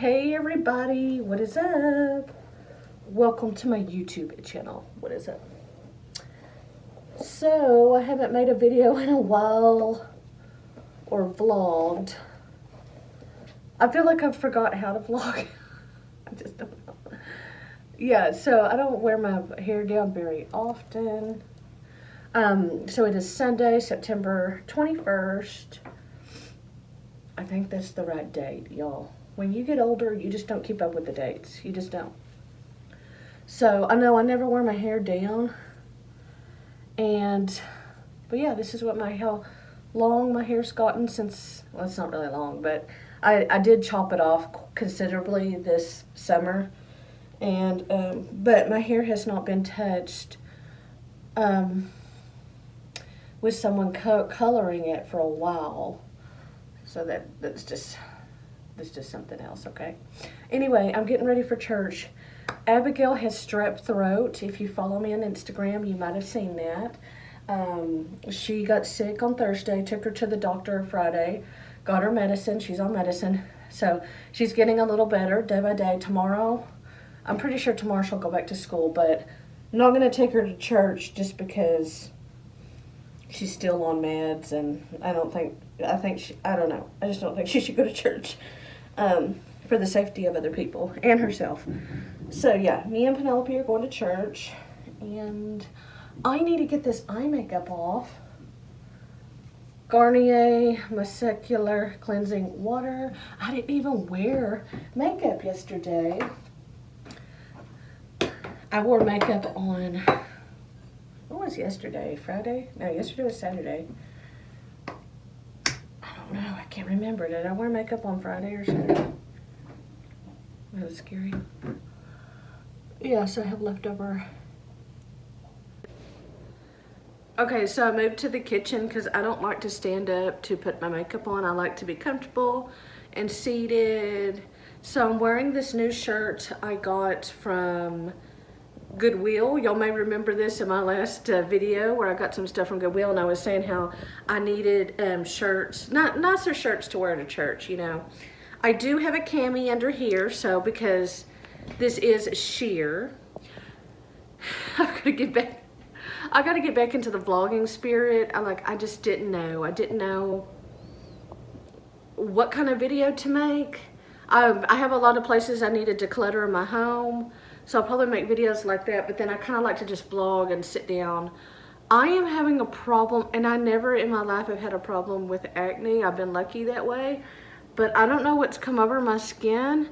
Hey everybody, what is up? Welcome to my YouTube channel. What is up? So, I haven't made a video in a while or vlogged. I feel like I forgot how to vlog. I just don't know. Yeah, so I don't wear my hair down very often. So it is Sunday, September 21st. I think that's the right date, y'all. When you get older, you just don't keep up with the dates. You just don't. So, I know I never wear my hair down. But yeah, this is what how long my hair's gotten since, well, it's not really long, but I did chop it off considerably this summer. But my hair has not been touched with someone coloring it for a while. So that's just something else, okay? Anyway, I'm getting ready for church. Abigail has strep throat. If you follow me on Instagram, you might have seen that. She got sick on Thursday, took her to the doctor Friday, got her medicine. She's on medicine. So she's getting a little better day by day. Tomorrow, I'm pretty sure tomorrow she'll go back to school, but I'm not going to take her to church just because she's still on meds, and I don't know. I just don't think she should go to church for the safety of other people and herself. So yeah, me and Penelope are going to church, and I need to get this eye makeup off. Garnier Micellar Cleansing Water. I didn't even wear makeup yesterday. I wore makeup on, what was yesterday? Friday? No, yesterday was Saturday. I don't know. I can't remember. Did I wear makeup on Friday or Saturday? That was scary. Yeah, so I have leftover. Okay, so I moved to the kitchen because I don't like to stand up to put my makeup on. I like to be comfortable and seated. So I'm wearing this new shirt I got from Goodwill. Y'all may remember this in my last video where I got some stuff from Goodwill, and I was saying how I needed shirts, nicer shirts to wear to church, you know. I do have a cami under here, so because this is sheer. I gotta get back into the vlogging spirit. I just didn't know. I didn't know what kind of video to make. I have a lot of places I need to declutter in my home, so I'll probably make videos like that, but then I kind of like to just vlog and sit down. I am having a problem, and I never in my life have had a problem with acne. I've been lucky that way, but I don't know what's come over my skin.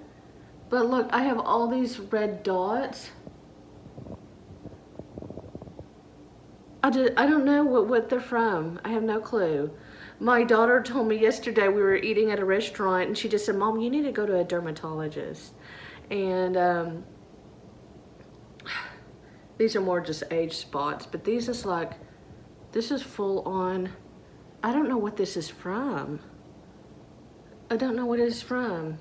But look, I have all these red dots. I don't know what they're from. I have no clue. My daughter told me yesterday, we were eating at a restaurant, and she just said, "Mom, you need to go to a dermatologist." And these are more just age spots, but these is like, this is full on. I don't know what this is from. I don't know what it is from.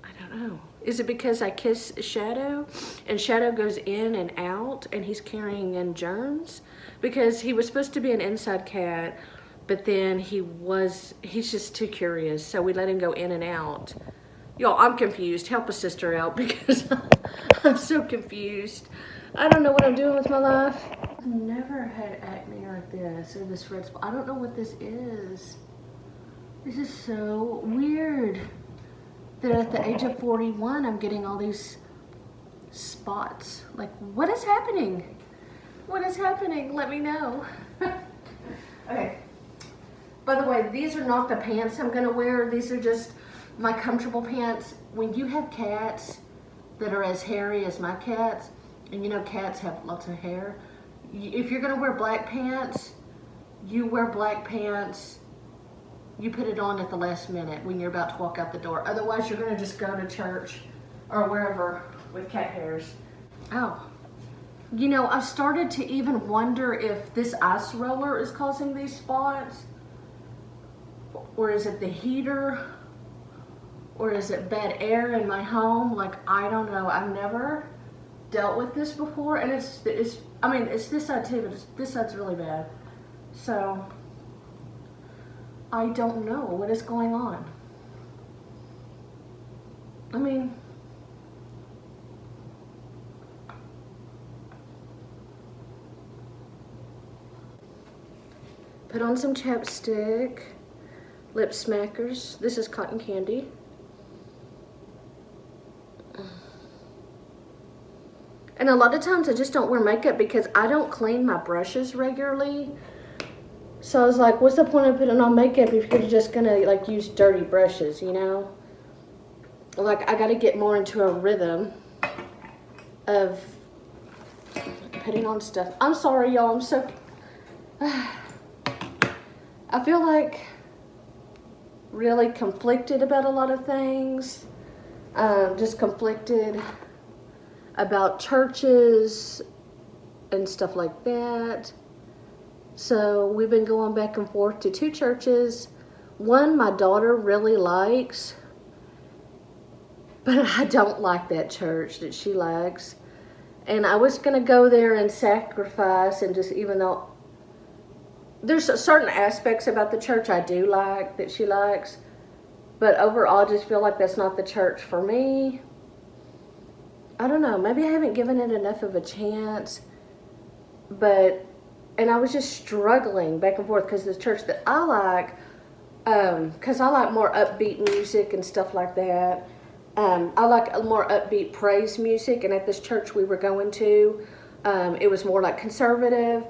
I don't know. Is it because I kiss Shadow and Shadow goes in and out and he's carrying in germs? Because he was supposed to be an inside cat, but then he's just too curious, so we let him go in and out. Y'all, I'm confused. Help a sister out because I'm so confused. I don't know what I'm doing with my life. I've never had acne like this or this red spot. I don't know what this is. This is so weird that at the age of 41, I'm getting all these spots. Like, what is happening? What is happening? Let me know. Okay. By the way, these are not the pants I'm gonna wear. These are just my comfortable pants. When you have cats that are as hairy as my cats, and you know cats have lots of hair, if you're gonna wear black pants, you wear black pants. You put it on at the last minute when you're about to walk out the door. Otherwise, you're gonna just go to church or wherever with cat hairs. Oh. You know, I've started to even wonder if this ice roller is causing these spots. Or is it the heater? Or is it bad air in my home? Like, I don't know. I've never dealt with this before. And it's this side too, but this side's really bad. So, I don't know what is going on. I mean, put on some chapstick, lip smackers. This is cotton candy. And a lot of times I just don't wear makeup because I don't clean my brushes regularly. So I was like, what's the point of putting on makeup if you're just gonna like use dirty brushes, you know? Like, I gotta get more into a rhythm of putting on stuff. I'm sorry, y'all, I'm so... I feel like really conflicted about a lot of things. Just conflicted about churches and stuff like that. So we've been going back and forth to 2 churches. One my daughter really likes, but I don't like that church that she likes. And I was going to go there and sacrifice, and just, even though there's certain aspects about the church I do like that she likes, but overall I just feel like that's not the church for me. I don't know, maybe I haven't given it enough of a chance, and I was just struggling back and forth because the church that I like, because I like more upbeat music and stuff like that. I like a more upbeat praise music, and at this church we were going to, it was more like conservative,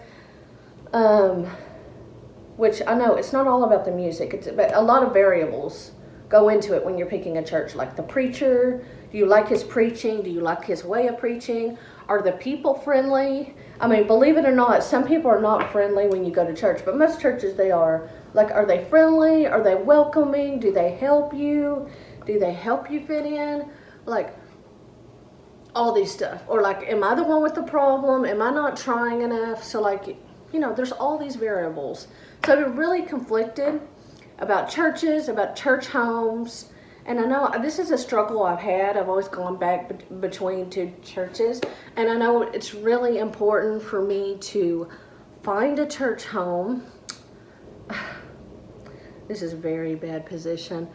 which I know it's not all about the music, but a lot of variables go into it when you're picking a church, like the preacher. Do you like his preaching? Do you like his way of preaching? Are the people friendly? I mean, believe it or not, some people are not friendly when you go to church, but most churches they are. Like, are they friendly? Are they welcoming? Do they help you? Do they help you fit in? Like, all these stuff. Or like, am I the one with the problem? Am I not trying enough? So like, you know, there's all these variables. So I've been really conflicted about churches, about church homes. And I know this is a struggle I've had. I've always gone back between 2 churches. And I know it's really important for me to find a church home. This is a very bad position.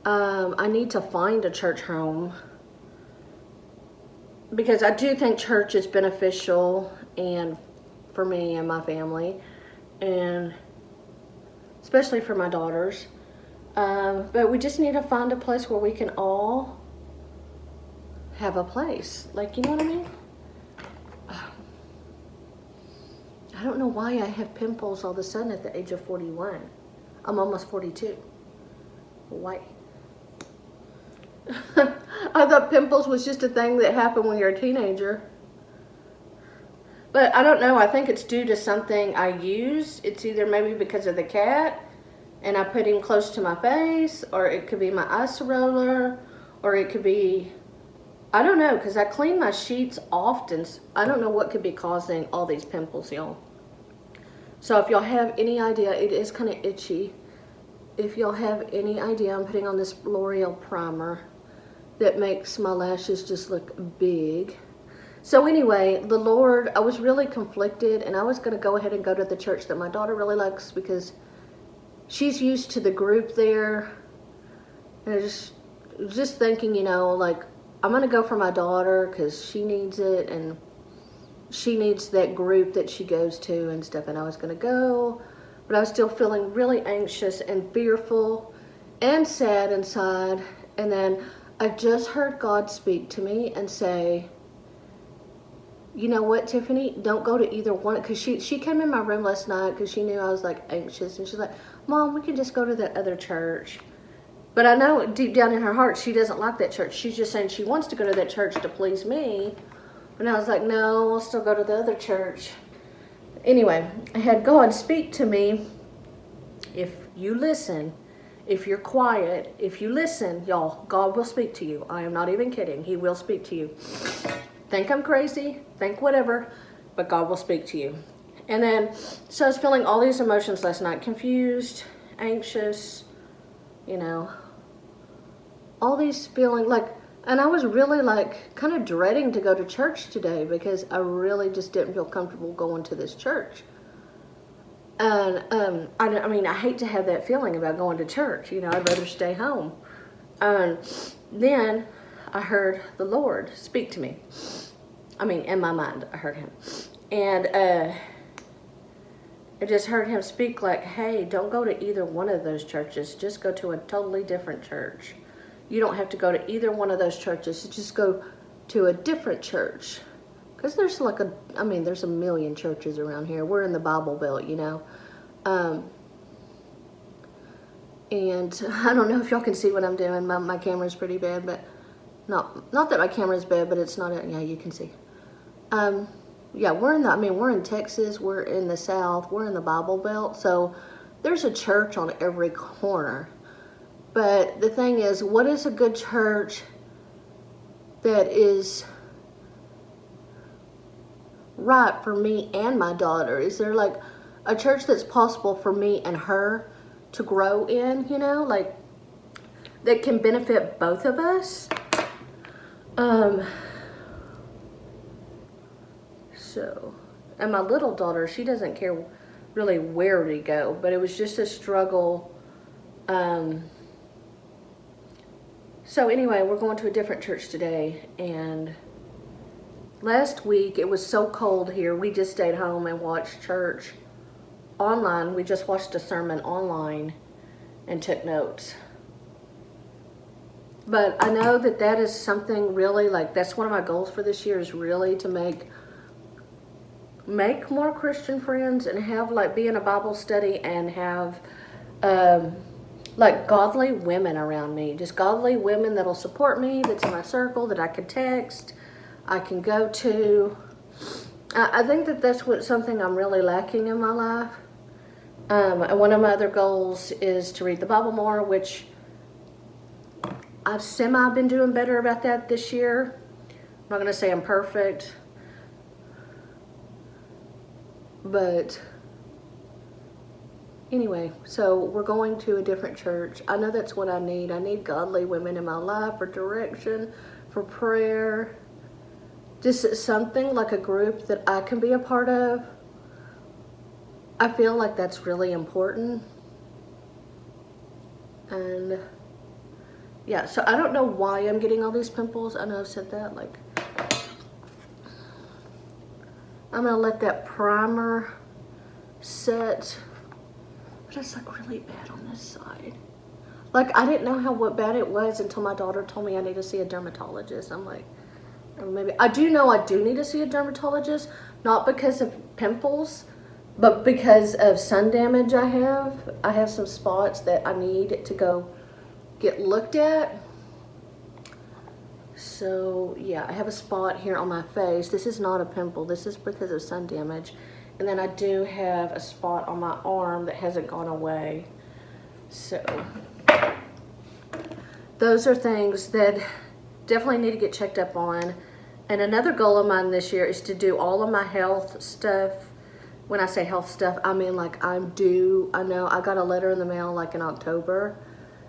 I need to find a church home because I do think church is beneficial and for me and my family, and especially for my daughters. But we just need to find a place where we can all have a place. Like, you know what I mean? I don't know why I have pimples all of a sudden at the age of 41. I'm almost 42. Why? I thought pimples was just a thing that happened when you're a teenager. But I don't know. I think it's due to something I use. It's either maybe because of the cat, and I put him close to my face, or it could be my ice roller, or it could be, I don't know, because I clean my sheets often. I don't know what could be causing all these pimples, y'all. So if y'all have any idea, it is kind of itchy. If y'all have any idea, I'm putting on this L'Oreal primer that makes my lashes just look big. So anyway, the Lord, I was really conflicted, and I was going to go ahead and go to the church that my daughter really likes because she's used to the group there. And I was just thinking, you know, like, I'm going to go for my daughter because she needs it, and she needs that group that she goes to and stuff. And I was going to go, but I was still feeling really anxious and fearful and sad inside. And then I just heard God speak to me and say, you know what, Tiffany, don't go to either one. Because she came in my room last night because she knew I was like anxious. And she's like, Mom, we can just go to that other church. But I know deep down in her heart, she doesn't like that church. She's just saying she wants to go to that church to please me. And I was like, no, I'll still go to the other church. Anyway, I had God speak to me. If you listen, if you're quiet, if you listen, y'all, God will speak to you. I am not even kidding. He will speak to you. Think I'm crazy, think whatever, but God will speak to you. And then, so I was feeling all these emotions last night, confused, anxious, you know, all these feeling like, and I was really like kind of dreading to go to church today because I really just didn't feel comfortable going to this church. And I mean, I hate to have that feeling about going to church, you know, I'd rather stay home. Then I heard the Lord speak to me. I mean, in my mind, I heard him. And I just heard him speak like, hey, don't go to either one of those churches. Just go to a totally different church. You don't have to go to either one of those churches. Just go to a different church. Because there's like there's a million churches around here. We're in the Bible Belt, you know. And I don't know if y'all can see what I'm doing. My camera's pretty bad, but not that my camera's bad, but it's not, yeah, you can see. Yeah, we're in Texas, we're in the South, we're in the Bible Belt, so there's a church on every corner. But the thing is, what is a good church that is right for me and my daughter? Is there like a church that's possible for me and her to grow in, you know, like that can benefit both of us? So, and my little daughter, she doesn't care really where to go, but it was just a struggle. So anyway, we're going to a different church today, and last week it was so cold here, we just stayed home and watched church online. We just watched a sermon online and took notes. But I know that is something really, like, that's one of my goals for this year, is really to make more Christian friends and have, like, be in a Bible study and have like godly women around me, just godly women that'll support me, that's in my circle, that I can text, I can go to. I think that's something I'm really lacking in my life. And one of my other goals is to read the Bible more, which I've been doing better about that this year. I'm not going to say I'm perfect, but anyway, so we're going to a different church. I know that's what I need. I need godly women in my life for direction, for prayer, just something like a group that I can be a part of. I feel like that's really important. And yeah, so I don't know why I'm getting all these pimples. I know I've said that, like, I'm gonna let that primer set, but it's like really bad on this side. Like, I didn't know what bad it was until my daughter told me I need to see a dermatologist. I'm like, or maybe, I do know I do need to see a dermatologist, not because of pimples, but because of sun damage I have. I have some spots that I need to go get looked at. So yeah, I have a spot here on my face. This is not a pimple. This is because of sun damage. And then I do have a spot on my arm that hasn't gone away. So those are things that definitely need to get checked up on. And another goal of mine this year is to do all of my health stuff. When I say health stuff, I mean, like, I'm due. I know I got a letter in the mail like in October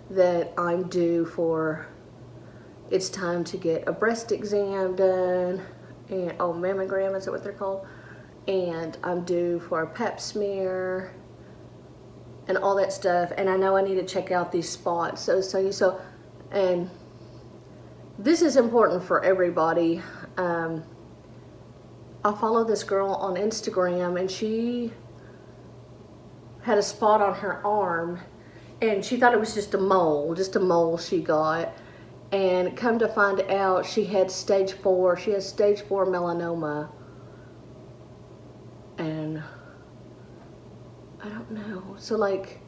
that I'm due for, it's time to get a breast exam done, and mammogram, is that what they're called? And I'm due for a pap smear and all that stuff. And I know I need to check out these spots. So and this is important for everybody. I follow this girl on Instagram, and she had a spot on her arm, and she thought it was just a mole she got. And come to find out, she had stage 4. She has stage 4 melanoma. And I don't know. So, like,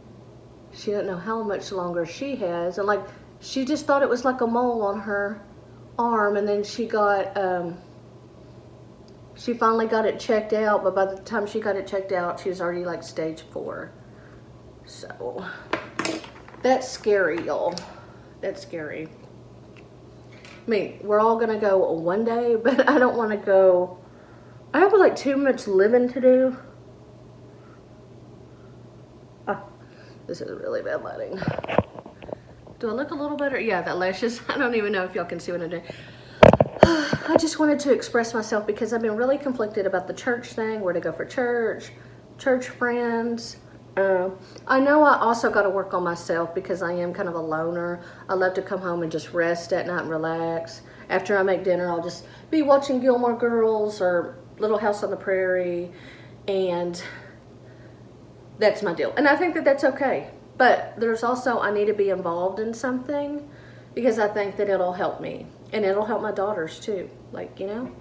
she doesn't know how much longer she has. And, like, she just thought it was like a mole on her arm. And then she got, she finally got it checked out. But by the time she got it checked out, she was already, like, stage 4. So, that's scary, y'all. That's scary. I mean, we're all going to go one day, but I don't want to go. I have, like, too much living to do. Oh, this is really bad lighting. Do I look a little better? Yeah, that lashes. I don't even know if y'all can see what I'm doing. I just wanted to express myself because I've been really conflicted about the church thing, where to go for church friends, I know I also got to work on myself because I am kind of a loner. I love to come home and just rest at night and relax. After I make dinner, I'll just be watching Gilmore Girls or Little House on the Prairie, and that's my deal. And I think that that's okay. But there's also, I need to be involved in something because I think that it'll help me. And it'll help my daughters too. Like, you know?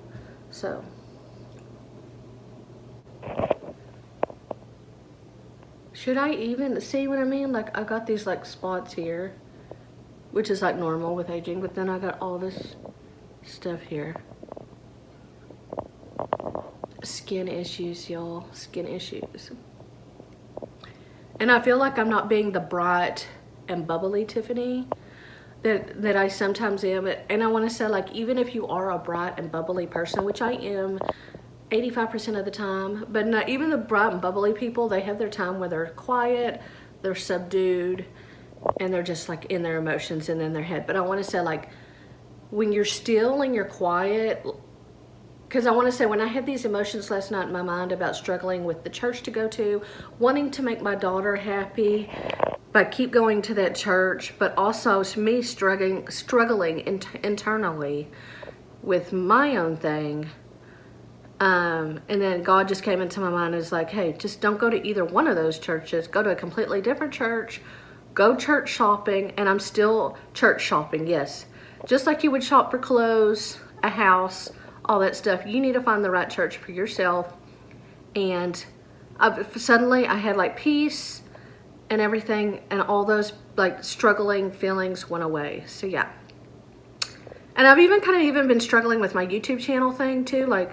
So. Should I even, see what I mean? Like, I got these like spots here, which is like normal with aging, but then I got all this stuff here. Skin issues, y'all. Skin issues. And I feel like I'm not being the bright and bubbly Tiffany that I sometimes am. And I want to say, like, even if you are a bright and bubbly person, which I am 85% of the time, but not even the bright and bubbly people, they have their time where they're quiet, they're subdued, and they're just like in their emotions and in their head. But I want to say, like, when you're still and you're quiet, because I want to say, when I had these emotions last night in my mind about struggling with the church to go to, wanting to make my daughter happy, but keep going to that church, but also me struggling internally with my own thing. And then God just came into my mind and was like, hey, just don't go to either one of those churches. Go to a completely different church. Go church shopping. And I'm still church shopping, yes. Just like you would shop for clothes, a house, all that stuff. You need to find the right church for yourself. And suddenly I had like peace and everything. And all those like struggling feelings went away. So yeah. And I've even kind of been struggling with my YouTube channel thing too. Like,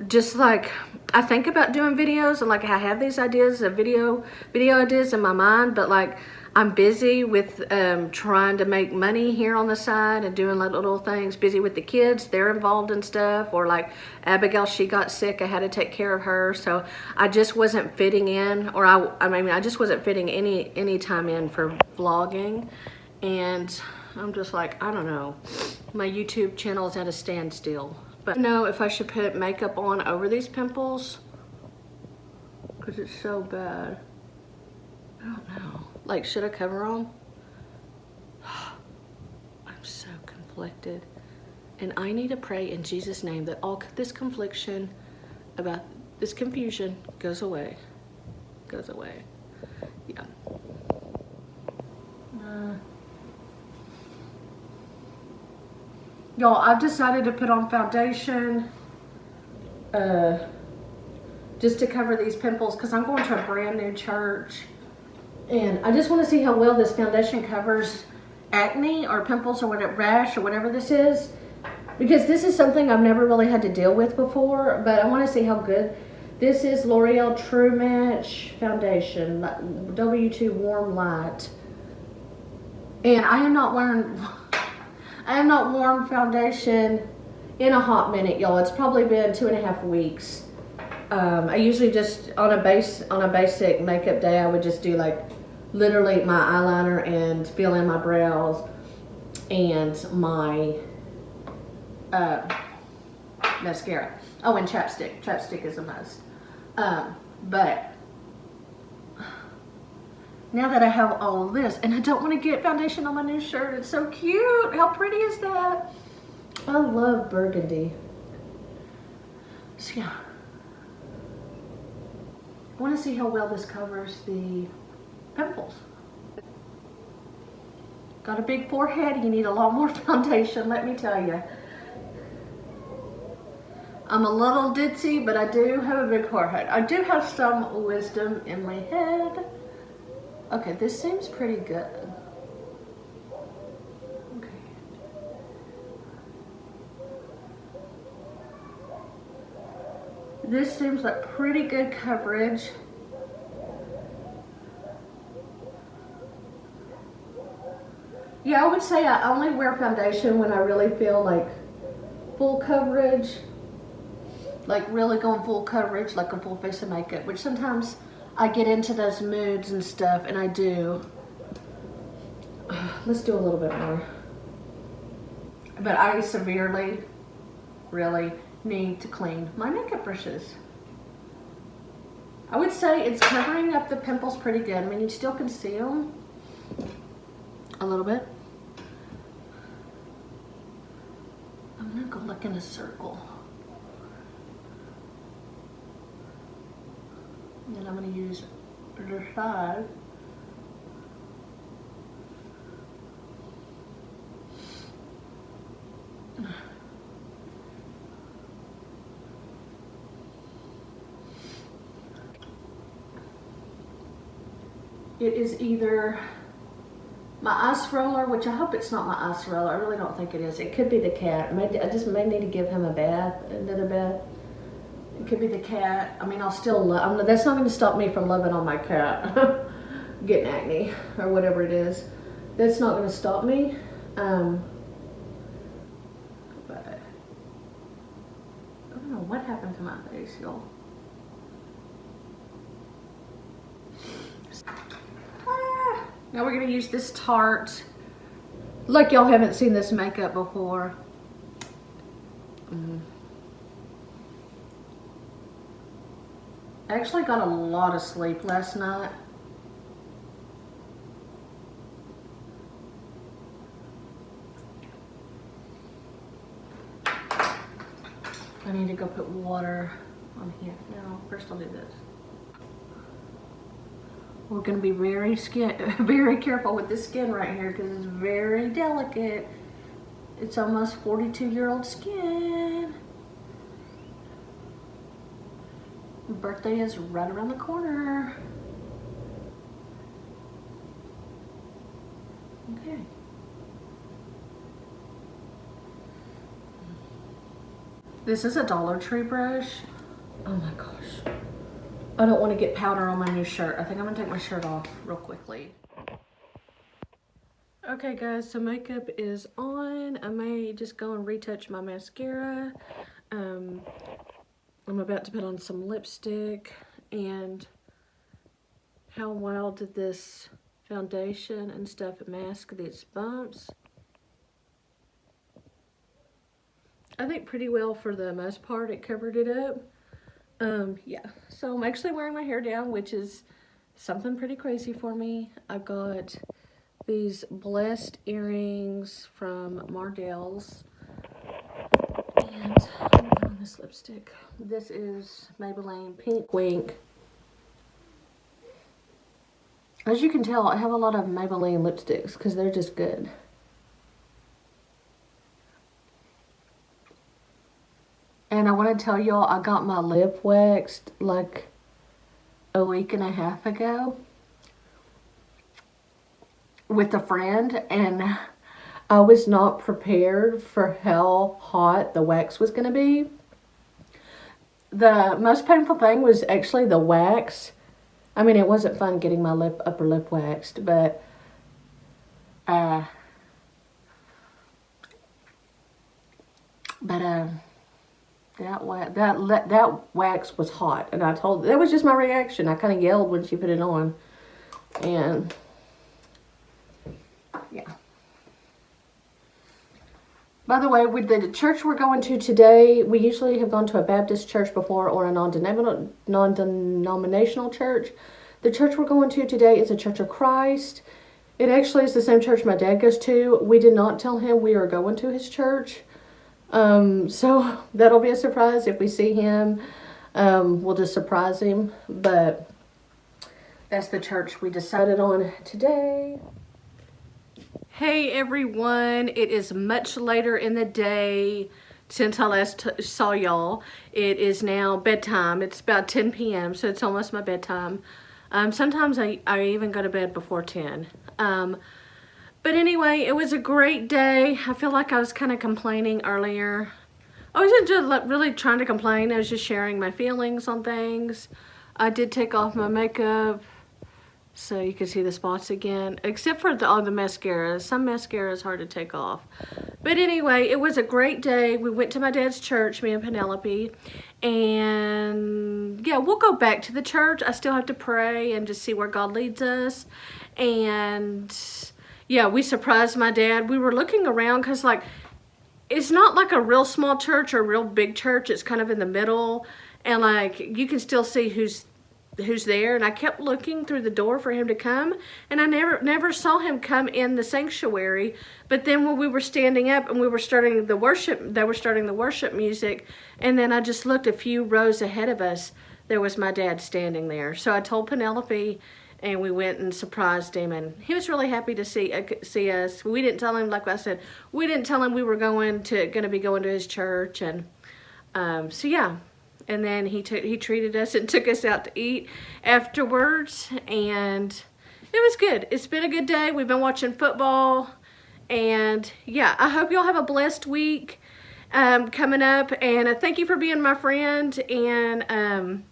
just like I think about doing videos and like I have these ideas of video ideas in my mind, but like I'm busy with trying to make money here on the side and doing like little things, busy with the kids, they're involved in stuff, or like Abigail, she got sick, I had to take care of her, so I just wasn't fitting in, or I just wasn't fitting any time in for vlogging. And I'm just like, I don't know, my YouTube channel is at a standstill. But I don't know if I should put makeup on over these pimples because it's so bad. I don't know. Like, should I cover them? I'm so conflicted. And I need to pray in Jesus' name that all this confliction about this confusion goes away. Goes away. Yeah. Y'all, I've decided to put on foundation just to cover these pimples because I'm going to a brand new church. And I just want to see how well this foundation covers acne or pimples or whatever, rash or whatever this is. Because this is something I've never really had to deal with before. But I want to see how good. This is L'Oreal True Match Foundation, W2 Warm Light. And I am not worn foundation in a hot minute, y'all. It's probably been 2.5 weeks. I usually just on a basic makeup day, I would just do like literally my eyeliner and fill in my brows and my mascara. Oh, and chapstick. Chapstick is a must. But now that I have all of this, and I don't want to get foundation on my new shirt. It's so cute. How pretty is that? I love burgundy. So yeah. I want to see how well this covers the pimples. Got a big forehead. You need a lot more foundation, let me tell you. I'm a little ditzy, but I do have a big forehead. I do have some wisdom in my head. Okay, this seems pretty good. Okay. This seems like pretty good coverage. Yeah, I would say I only wear foundation when I really feel like full coverage. Like really going full coverage, like a full face of makeup, which sometimes I get into those moods and stuff, and I do. Let's do a little bit more. But I severely, really need to clean my makeup brushes. I would say it's covering up the pimples pretty good. I mean, you still can see them a little bit. I'm gonna go look in a circle. And then I'm gonna use the side. It is either my ice roller, which I hope it's not my ice roller. I really don't think it is. It could be the cat. I just may need to give him a bath, another bath. It could be the cat. I mean, I'll still love, that's not going to stop me from loving on my cat. Getting acne or whatever it is. That's not going to stop me. But I don't know what happened to my face, y'all. Now we're going to use this Tarte. Like y'all haven't seen this makeup before. I actually got a lot of sleep last night. I need to go put water on here. No, first I'll do this. We're going to be very careful with this skin right here because it's very delicate. It's almost 42-year-old skin. My birthday is right around the corner. Okay. This is a Dollar Tree brush. Oh my gosh. I don't want to get powder on my new shirt. I think I'm gonna take my shirt off real quickly. Okay guys, so makeup is on. I may just go and retouch my mascara. I'm about to put on some lipstick. And how well did this foundation and stuff mask these bumps? I think pretty well for the most part. It covered it up. Yeah, so I'm actually wearing my hair down, which is something pretty crazy for me. I got these blessed earrings from Mardell's. And I'm gonna put on this lipstick. This is Maybelline Pink Wink. As you can tell, I have a lot of Maybelline lipsticks because they're just good. And I want to tell y'all, I got my lip waxed like a week and a half ago with a friend, and I was not prepared for how hot the wax was going to be. The most painful thing was actually the wax. I mean, it wasn't fun getting my upper lip waxed, but that wax was hot, and I told, that was just my reaction. I kind of yelled when she put it on, and yeah. By the way, with the church we're going to today, we usually have gone to a Baptist church before or a non-denominational church. The church we're going to today is a Church of Christ. It actually is the same church my dad goes to. We did not tell him we are going to his church. So that'll be a surprise. If we see him, we'll just surprise him. But that's the church we decided on today. Hey everyone, it is much later in the day since I last saw y'all. It is now bedtime. It's about 10 p.m. so it's almost my bedtime. Sometimes I even go to bed before 10. But anyway, it was a great day. I feel like I was kind of complaining earlier. I wasn't just really trying to complain. I was just sharing my feelings on things. I did take off my makeup so you can see the spots again, except for all the mascaras. Some mascara is hard to take off. But anyway, it was a great day. We went to my dad's church, me and Penelope. And yeah, we'll go back to the church. I still have to pray and just see where God leads us. And yeah, we surprised my dad. We were looking around because, like, it's not like a real small church or a real big church. It's kind of in the middle. And, like, you can still see who's who's there, and I kept looking through the door for him to come, and I never saw him come in the sanctuary. But then when we were standing up and we were starting the worship, they were starting the worship music, and then I just looked a few rows ahead of us, there was my dad standing there. So I told Penelope, and we went and surprised him, and he was really happy to see us. We didn't tell him, like I said, we didn't tell him we were going to be going to his church, and so yeah. And then he treated us and took us out to eat afterwards, and it was good. It's been a good day. We've been watching football, and yeah, I hope y'all have a blessed week coming up, and thank you for being my friend, and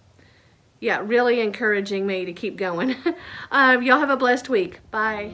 yeah, really encouraging me to keep going. Y'all have a blessed week. Bye.